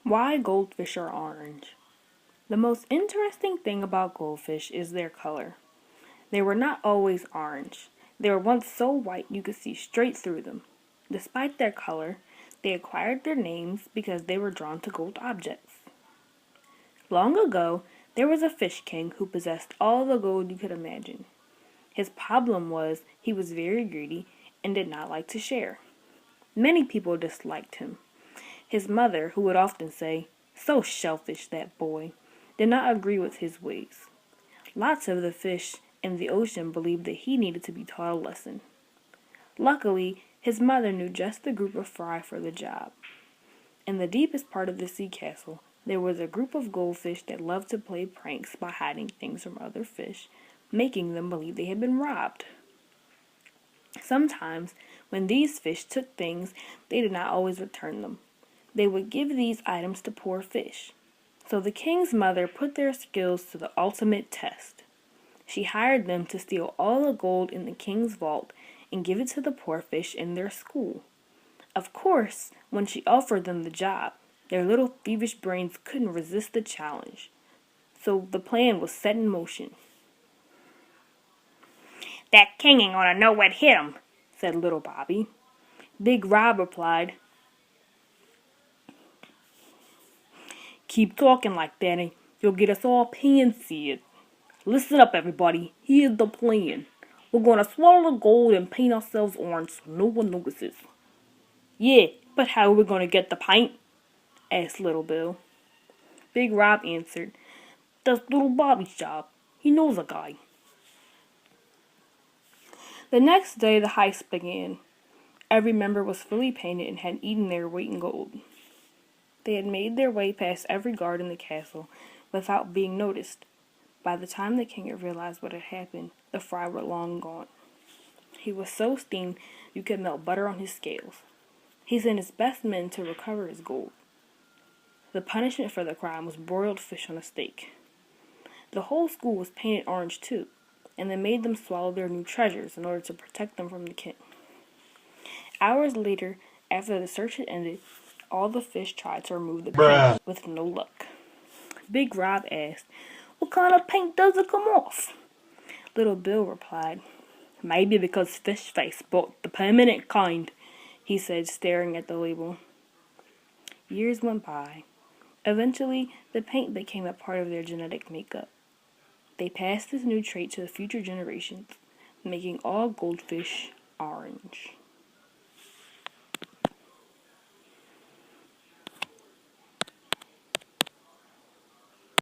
Why goldfish are orange? The most interesting thing about goldfish is their color. They were not always orange. They were once so white you could see straight through them. Despite their color, they acquired their names because they were drawn to gold objects. Long ago, there was a fish king who possessed all the gold you could imagine. His problem was he was very greedy and did not like to share. Many people disliked him. His mother, who would often say, "So shellfish, that boy," did not agree with his ways. Lots of the fish in the ocean believed that he needed to be taught a lesson. Luckily, his mother knew just the group of fry for the job. In the deepest part of the sea castle, there was a group of goldfish that loved to play pranks by hiding things from other fish, making them believe they had been robbed. Sometimes, when these fish took things, they did not always return them. They would give these items to poor fish. So the king's mother put their skills to the ultimate test. She hired them to steal all the gold in the king's vault and give it to the poor fish in their school. Of course, when she offered them the job, their little thievish brains couldn't resist the challenge. So the plan was set in motion. "That king ain't gonna know what hit him," said little Bobby. Big Rob replied, "Keep talking like that and you'll get us all pan-seared. Listen up, everybody. Here's the plan. We're gonna swallow the gold and paint ourselves orange so no one notices." "Yeah, but how are we gonna get the paint?" asked Little Bill. Big Rob answered, "That's little Bobby's job. He knows a guy." The next day the heist began. Every member was fully painted and had eaten their weight in gold. They had made their way past every guard in the castle without being noticed. By the time the king had realized what had happened, the fry were long gone. He was so steamed you could melt butter on his scales. He sent his best men to recover his gold. The punishment for the crime was broiled fish on a stake. The whole school was painted orange too, and they made them swallow their new treasures in order to protect them from the king. Hours later, after the search had ended, all the fish tried to remove the paint, with no luck. Big Rob asked, "What kind of paint doesn't come off?" Little Bill replied, "Maybe because Fish Face bought the permanent kind," he said, staring at the label. Years went by. Eventually, the paint became a part of their genetic makeup. They passed this new trait to the future generations, making all goldfish orange.